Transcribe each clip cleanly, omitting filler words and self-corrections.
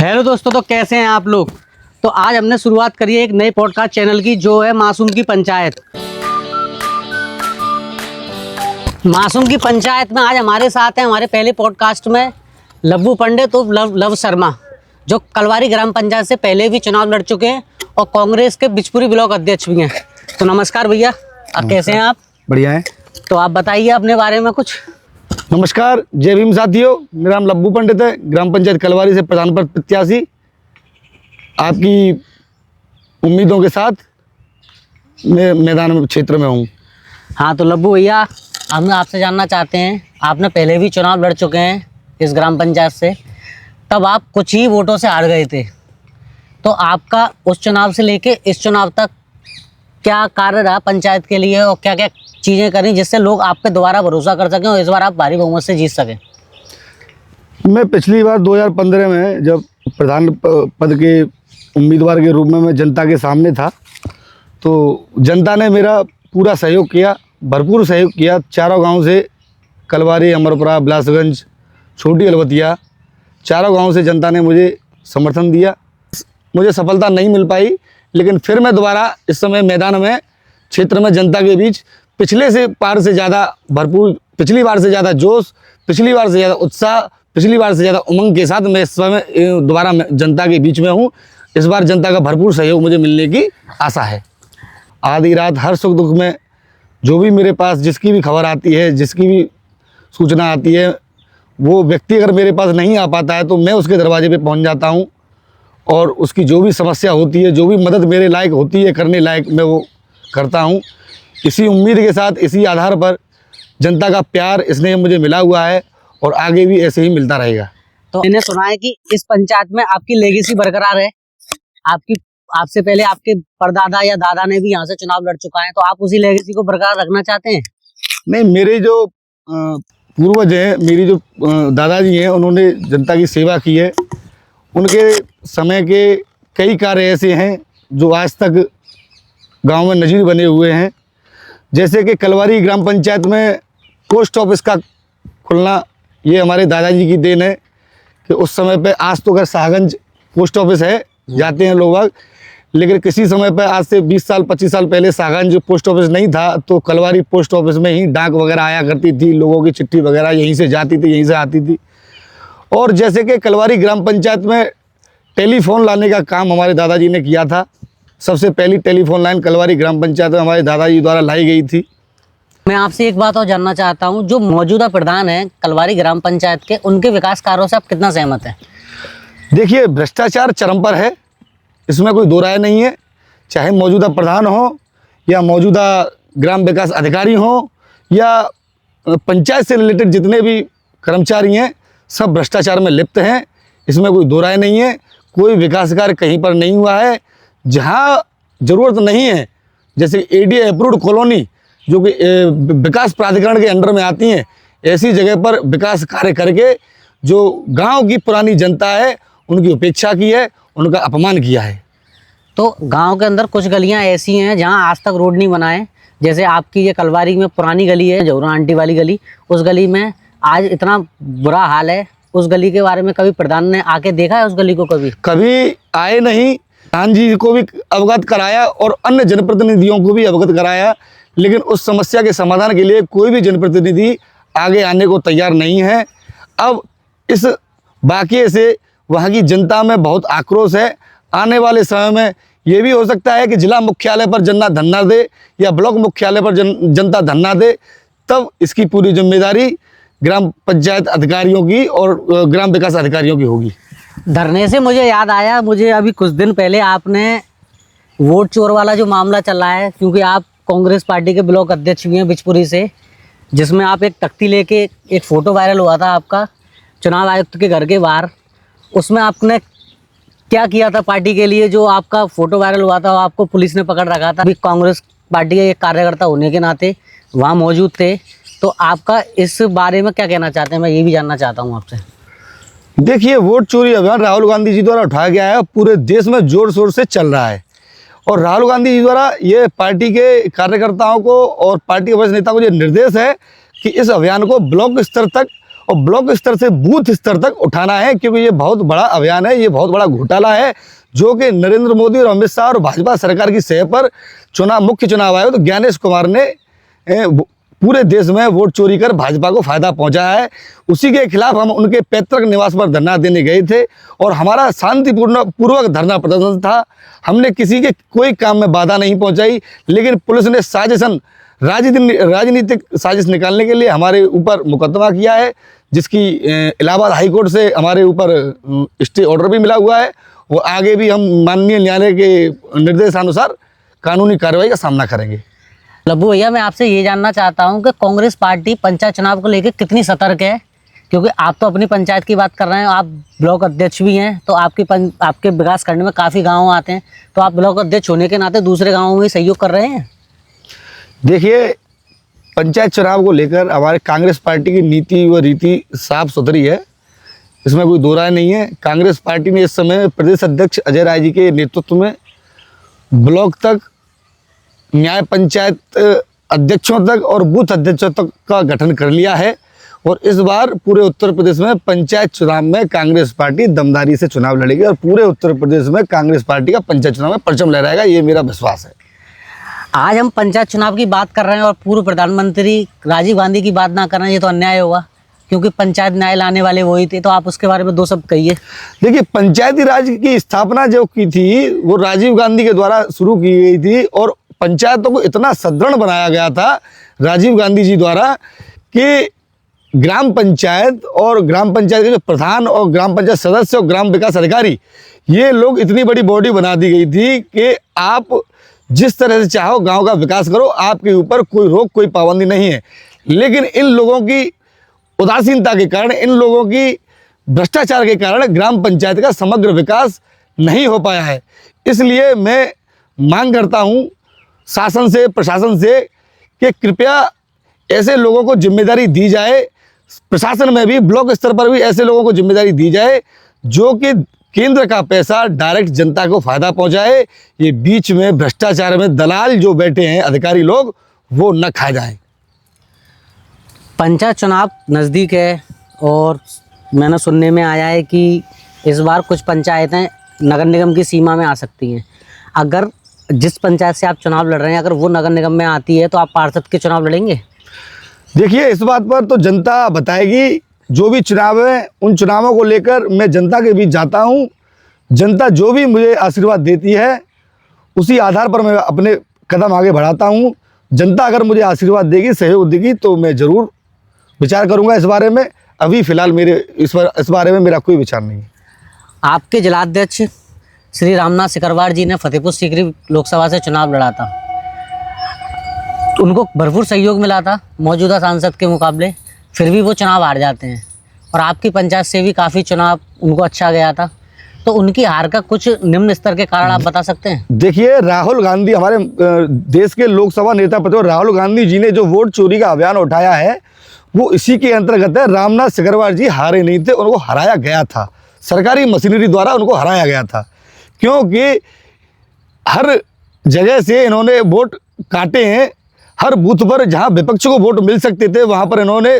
Hello दोस्तों, तो कैसे हैं आप लोग। तो आज हमने शुरुआत करी है एक नए पॉडकास्ट चैनल की, जो है मासूम की पंचायत। मासूम की पंचायत में आज हमारे साथ हैं हमारे पहले पॉडकास्ट में लब्बू पंडित और लव शर्मा, जो कलवारी ग्राम पंचायत से पहले भी चुनाव लड़ चुके हैं और कांग्रेस के बिचपुरी ब्लॉक अध्यक्ष भी हैं। तो नमस्कार भैया, आप कैसे हैं? आप बढ़िया है। तो आप बताइए अपने बारे में कुछ। नमस्कार, जय भीम साथियों। मेरा नाम लब्बू पंडित है, ग्राम पंचायत कलवारी से प्रधान पद प्रत्याशी। आपकी उम्मीदों के साथ मैं मैदान में क्षेत्र में हूँ। हाँ, तो लब्बू भैया, हम आपसे जानना चाहते हैं, आपने पहले भी चुनाव लड़ चुके हैं इस ग्राम पंचायत से, तब आप कुछ ही वोटों से हार गए थे। तो आपका उस चुनाव से लेके इस चुनाव तक क्या कार्य रहा पंचायत के लिए और क्या क्या चीज़ें करी जिससे लोग आप पे दोबारा भरोसा कर सकें और इस बार आप भारी बहुमत से जीत सकें? मैं पिछली बार 2015 में जब प्रधान पद के उम्मीदवार के रूप में मैं जनता के सामने था, तो जनता ने मेरा पूरा सहयोग किया, भरपूर सहयोग किया। चारों गांव से, कलवारी, अमरपुरा, बिलासगंज, छोटी अलवतिया, चारों गांव से जनता ने मुझे समर्थन दिया। मुझे सफलता नहीं मिल पाई, लेकिन फिर मैं दोबारा इस समय मैदान में क्षेत्र में जनता के बीच पिछले से पार से ज़्यादा भरपूर, पिछली बार से ज़्यादा जोश, पिछली बार से ज़्यादा उत्साह, पिछली बार से ज़्यादा उमंग के साथ मैं इस समय दोबारा जनता के बीच में हूँ। इस बार जनता का भरपूर सहयोग मुझे मिलने की आशा है। आधी रात हर सुख दुख में जो भी मेरे पास जिसकी भी खबर आती है, जिसकी भी सूचना आती है, वो व्यक्ति अगर मेरे पास नहीं आ पाता है तो मैं उसके दरवाजे पे पहुंच जाता हूं और उसकी जो भी समस्या होती है, जो भी मदद मेरे लायक होती है करने लायक, मैं वो करता हूं। इसी उम्मीद के साथ, इसी आधार पर जनता का प्यार, स्नेह मुझे मिला हुआ है और आगे भी ऐसे ही मिलता रहेगा। तो मैंने सुना है कि इस पंचायत में आपकी लेगेसी बरकरार है। आपसे पहले आपके परदादा या दादा ने भी यहाँ से चुनाव लड़ चुका है, तो आप उसी लेगेसी को बरकरार रखना चाहते हैं? नहीं, मेरे जो पूर्वज हैं, मेरी जो दादाजी हैं, उन्होंने जनता की सेवा की है। उनके समय के कई कार्य ऐसे हैं जो आज तक गांव में नज़ीर बने हुए हैं। जैसे कि कलवारी ग्राम पंचायत में पोस्ट ऑफिस का खुलना, ये हमारे दादाजी की देन है कि उस समय पे, आज तो अगर शाहगंज पोस्ट ऑफिस है, जाते हैं लोग, लेकिन किसी समय पर आज से 20 साल 25 साल पहले शाहगंज पोस्ट ऑफिस नहीं था, तो कलवारी पोस्ट ऑफिस में ही डाक वगैरह आया करती थी, लोगों की चिट्ठी वगैरह यहीं से जाती थी, यहीं से आती थी। और जैसे कि कलवारी ग्राम पंचायत में टेलीफोन लाने का काम हमारे दादाजी ने किया था। सबसे पहली टेलीफोन लाइन कलवारी ग्राम पंचायत में हमारे दादाजी द्वारा लाई गई थी। मैं आपसे एक बात और जानना चाहता हूँ, जो मौजूदा प्रधान हैं कलवारी ग्राम पंचायत के, उनके विकास कार्यों से आप कितना सहमत हैं? देखिए, भ्रष्टाचार चरम पर है, इसमें कोई दो राय नहीं है। चाहे मौजूदा प्रधान हो या मौजूदा ग्राम विकास अधिकारी हो या पंचायत से रिलेटेड जितने भी कर्मचारी हैं, सब भ्रष्टाचार में लिप्त हैं। इसमें कोई दो राय नहीं है। कोई विकास कार्य कहीं पर नहीं हुआ है। जहाँ ज़रूरत नहीं है, जैसे एडीए अप्रूव्ड कॉलोनी जो कि विकास प्राधिकरण के अंडर में आती हैं, ऐसी जगह पर विकास कार्य करके जो गांव की पुरानी जनता है उनकी उपेक्षा की है, उनका अपमान किया है। तो गांव के अंदर कुछ गलियां ऐसी हैं जहां आज तक रोड नहीं बना है। जैसे आपकी ये कलवारी में पुरानी गली है, जौहरा आंटी वाली गली, उस गली में आज इतना बुरा हाल है। उस गली के बारे में कभी प्रधान ने आके देखा है? उस गली को कभी आए नहीं। प्रधान जी को भी अवगत कराया और अन्य जनप्रतिनिधियों को भी अवगत कराया, लेकिन उस समस्या के समाधान के लिए कोई भी जनप्रतिनिधि आगे आने को तैयार नहीं है। अब इस वाक़ये से वहाँ की जनता में बहुत आक्रोश है। आने वाले समय में ये भी हो सकता है कि जिला मुख्यालय पर जनता धरना दे या ब्लॉक मुख्यालय पर जनता धरना दे, तब इसकी पूरी जिम्मेदारी ग्राम पंचायत अधिकारियों की और ग्राम विकास अधिकारियों की होगी। धरने से मुझे याद आया, मुझे अभी कुछ दिन पहले आपने वोट चोर वाला जो मामला चल रहा है, क्योंकि आप कांग्रेस पार्टी के ब्लॉक अध्यक्ष भी हैं बिचपुरी से, जिसमें आप एक तख्ती लेके एक फ़ोटो वायरल हुआ था आपका चुनाव आयुक्त के घर के बाहर। उसमें आपने क्या किया था पार्टी के लिए, जो आपका फ़ोटो वायरल हुआ था? आपको पुलिस ने पकड़ रखा था। अभी कांग्रेस पार्टी के एक कार्यकर्ता होने के नाते वहाँ मौजूद थे, तो आपका इस बारे में क्या कहना चाहते हैं? मैं ये भी जानना चाहता हूँ आपसे। देखिए, वोट चोरी अभियान राहुल गांधी जी द्वारा उठाया गया है, पूरे देश में जोर शोर से चल रहा है। और राहुल गांधी जी द्वारा ये पार्टी के कार्यकर्ताओं को और पार्टी के वरिष्ठ नेता को ये निर्देश है कि इस अभियान को ब्लॉक स्तर तक और ब्लॉक स्तर से बूथ स्तर तक उठाना है, क्योंकि ये बहुत बड़ा अभियान है, ये बहुत बड़ा घोटाला है जो कि नरेंद्र मोदी और अमित शाह और भाजपा सरकार की सह पर मुख्य चुनाव आयोग तो ज्ञानेश कुमार ने पूरे देश में वोट चोरी कर भाजपा को फायदा पहुंचाया है। उसी के खिलाफ हम उनके पैतृक निवास पर धरना देने गए थे और हमारा शांतिपूर्वक धरना प्रदर्शन था। हमने किसी के कोई काम में बाधा नहीं पहुंचाई, लेकिन पुलिस ने राजनीतिक साजिश निकालने के लिए हमारे ऊपर मुकदमा किया है, जिसकी इलाहाबाद हाई कोर्ट से हमारे ऊपर स्टे ऑर्डर भी मिला हुआ है। वो आगे भी हम माननीय न्यायालय के निर्देशानुसार कानूनी कार्रवाई का सामना करेंगे। लब्बू भैया, मैं आपसे ये जानना चाहता हूँ कि कांग्रेस पार्टी पंचायत चुनाव को लेकर कितनी सतर्क है, क्योंकि आप तो अपनी पंचायत की बात कर रहे हैं, आप ब्लॉक अध्यक्ष भी हैं, तो आपके विकास करने में काफ़ी गांव आते हैं, तो आप ब्लॉक अध्यक्ष होने के नाते दूसरे गाँवों में सहयोग कर रहे हैं। देखिए, पंचायत चुनाव को लेकर हमारे कांग्रेस पार्टी की नीति व रीति साफ सुथरी है, इसमें कोई दो राय नहीं है। कांग्रेस पार्टी ने इस समय प्रदेश अध्यक्ष अजय राय जी के नेतृत्व में ब्लॉक तक, न्याय पंचायत अध्यक्षों तक और बूथ अध्यक्षों तक का गठन कर लिया है और इस बार पूरे उत्तर प्रदेश में पंचायत चुनाव में कांग्रेस पार्टी दमदारी से चुनाव लड़ेगी और पूरे उत्तर प्रदेश में कांग्रेस पार्टी का पंचायत चुनाव में परचम लहराएगा, ये मेरा विश्वास है। आज हम पंचायत चुनाव की बात कर रहे हैं और पूर्व प्रधानमंत्री राजीव गांधी की बात ना करना, ये तो अन्याय होगा, क्योंकि पंचायत न्याय लाने वाले वही थे। तो आप उसके बारे में दो शब्द कहिए। देखिए, पंचायती राज की स्थापना जो की थी वो राजीव गांधी के द्वारा शुरू की गई थी और पंचायतों को इतना सुदृढ़ बनाया गया था राजीव गांधी जी द्वारा कि ग्राम पंचायत और ग्राम पंचायत के जो प्रधान और ग्राम पंचायत सदस्य और ग्राम विकास अधिकारी, ये लोग इतनी बड़ी बॉडी बना दी गई थी कि आप जिस तरह से चाहो गांव का विकास करो, आपके ऊपर कोई रोक कोई पाबंदी नहीं है। लेकिन इन लोगों की उदासीनता के कारण, इन लोगों की भ्रष्टाचार के कारण ग्राम पंचायत का समग्र विकास नहीं हो पाया है। इसलिए मैं मांग करता हूं शासन से, प्रशासन से कि कृपया ऐसे लोगों को जिम्मेदारी दी जाए, प्रशासन में भी ब्लॉक स्तर पर भी ऐसे लोगों को जिम्मेदारी दी जाए जो कि केंद्र का पैसा डायरेक्ट जनता को फायदा पहुंचाए। ये बीच में भ्रष्टाचार में दलाल जो बैठे हैं अधिकारी लोग, वो न खाए जाएं। पंचायत चुनाव नज़दीक है और मैंने सुनने में आया है कि इस बार कुछ पंचायतें नगर निगम की सीमा में आ सकती हैं। अगर जिस पंचायत से आप चुनाव लड़ रहे हैं, अगर वो नगर निगम में आती है तो आप पार्षद के चुनाव लड़ेंगे? देखिए, इस बात पर तो जनता बताएगी। जो भी चुनाव है, उन चुनावों को लेकर मैं जनता के बीच जाता हूं। जनता जो भी मुझे आशीर्वाद देती है, उसी आधार पर मैं अपने कदम आगे बढ़ाता हूं। जनता अगर मुझे आशीर्वाद देगी, सहयोग देगी, तो मैं ज़रूर विचार करूंगा इस बारे में। अभी फ़िलहाल मेरे इस बारे में मेरा कोई विचार नहीं है। आपके जिलाध्यक्ष श्री रामनाथ सिकरवार जी ने फतेहपुर सीकरी लोकसभा से चुनाव लड़ा था, तो उनको भरपूर सहयोग मिला था मौजूदा सांसद के मुकाबले, फिर भी वो चुनाव हार जाते हैं। और आपकी पंचायत से भी काफ़ी चुनाव उनको अच्छा गया था, तो उनकी हार का कुछ निम्न स्तर के कारण आप बता सकते हैं? देखिए, राहुल गांधी, हमारे देश के लोकसभा नेता प्रतिपक्ष राहुल गांधी जी ने जो वोट चोरी का अभियान उठाया है, वो इसी के अंतर्गत है। रामनाथ सिकरवार जी हारे नहीं थे, उनको हराया गया था, सरकारी मशीनरी द्वारा उनको हराया गया था, क्योंकि हर जगह से इन्होंने वोट काटे हैं। हर बूथ पर जहां विपक्ष को वोट मिल सकते थे, वहां पर इन्होंने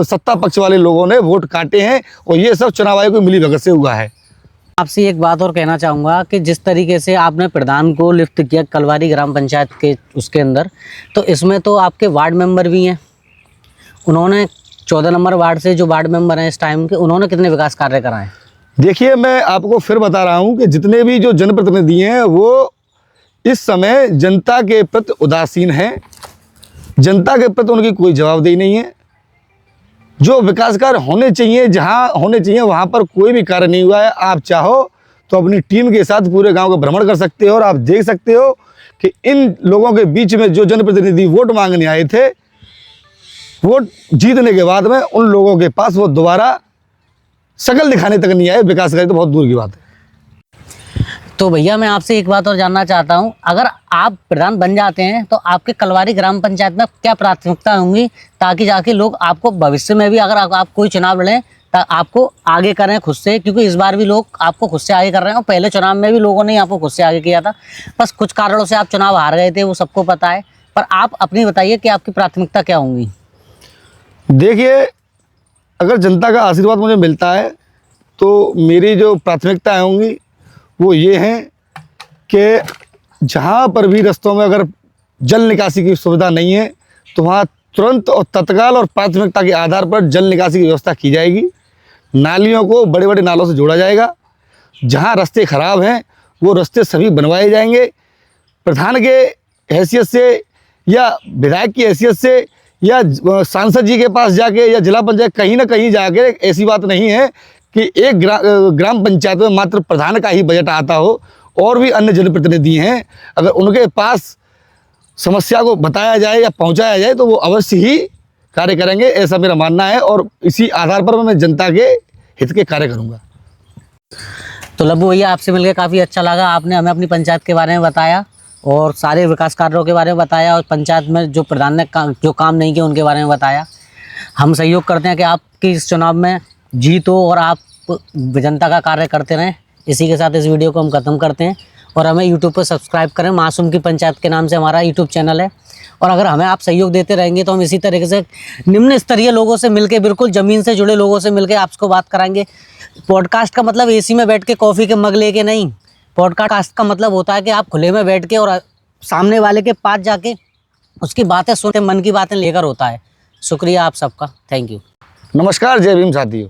सत्ता पक्ष वाले लोगों ने वोट काटे हैं और ये सब चुनाव आयोग की मिलीभगत से हुआ है। आपसे एक बात और कहना चाहूँगा कि जिस तरीके से आपने प्रधान को लिफ्ट किया कलवारी ग्राम पंचायत के उसके अंदर, तो इसमें तो आपके वार्ड मेंबर भी हैं। उन्होंने 14 नंबर वार्ड से जो वार्ड मेंबर हैं इस टाइम के, उन्होंने कितने विकास कार्य कराए? देखिए, मैं आपको फिर बता रहा हूं कि जितने भी जो जनप्रतिनिधि हैं वो इस समय जनता के प्रति उदासीन हैं। जनता के प्रति उनकी कोई जवाबदेही नहीं है। जो विकास कार्य होने चाहिए, जहां होने चाहिए, वहां पर कोई भी कार्य नहीं हुआ है। आप चाहो तो अपनी टीम के साथ पूरे गांव का भ्रमण कर सकते हो और आप देख सकते हो कि इन लोगों के बीच में जो जनप्रतिनिधि वोट मांगने आए थे, वोट जीतने के बाद में उन लोगों के पास वो दोबारा शकल दिखाने तक नहीं आए। विकास कार्य तो बहुत दूर की बात है। तो भैया, मैं आपसे एक बात और जानना चाहता हूं, अगर आप प्रधान बन जाते हैं तो आपके कलवारी ग्राम पंचायत में क्या प्राथमिकता होंगी, ताकि जाके लोग आपको भविष्य में भी अगर आप कोई चुनाव लड़ें तो आपको आगे करें खुद से, क्योंकि इस बार भी लोग आपको खुद से आगे कर रहे हैं और पहले चुनाव में भी लोगों ने आपको खुद से आगे किया था। बस कुछ कारणों से आप चुनाव हार गए थे, वो सबको पता है, पर आप अपनी बताइए कि आपकी प्राथमिकता क्या होंगी? देखिए, अगर जनता का आशीर्वाद मुझे मिलता है तो मेरी जो प्राथमिकताएं होंगी वो ये हैं कि जहाँ पर भी रास्तों में अगर जल निकासी की सुविधा नहीं है तो वहाँ तुरंत और तत्काल और प्राथमिकता के आधार पर जल निकासी की व्यवस्था की जाएगी। नालियों को बड़े बड़े नालों से जोड़ा जाएगा। जहाँ रास्ते ख़राब हैं वो रास्ते सभी बनवाए जाएंगे। प्रधान के हैसियत से या विधायक की हैसियत से या सांसद जी के पास जाके या जिला पंचायत कहीं ना कहीं जाके, ऐसी बात नहीं है कि एक ग्राम पंचायत में मात्र प्रधान का ही बजट आता हो, और भी अन्य जनप्रतिनिधि हैं, अगर उनके पास समस्या को बताया जाए या पहुंचाया जाए तो वो अवश्य ही कार्य करेंगे, ऐसा मेरा मानना है। और इसी आधार पर मैं जनता के हित के कार्य करूंगा। तो लब्बू भैया, आपसे मिलकर काफ़ी अच्छा लगा। आपने हमें अपनी पंचायत के बारे में बताया और सारे विकास कार्यों के बारे में बताया, और पंचायत में जो प्रधान ने जो काम नहीं किए उनके बारे में बताया। हम सहयोग करते हैं कि आपकी इस चुनाव में जीत हो और आप जनता का कार्य करते रहें। इसी के साथ इस वीडियो को हम ख़त्म करते हैं, और हमें यूट्यूब पर सब्सक्राइब करें। मासूम की पंचायत के नाम से हमारा यूट्यूब चैनल है, और अगर हमें आप सहयोग देते रहेंगे तो हम इसी तरीके से निम्न स्तरीय लोगों से मिलके, बिल्कुल ज़मीन से जुड़े लोगों से मिलके आपको बात कराएंगे। पॉडकास्ट का मतलब एसी में बैठ के कॉफ़ी के मग लेके नहीं, पॉडकास्ट का मतलब होता है कि आप खुले में बैठ के और सामने वाले के पास जाके उसकी बातें सुनते, मन की बातें लेकर होता है। शुक्रिया आप सबका, थैंक यू। नमस्कार, जय भीम साथियों।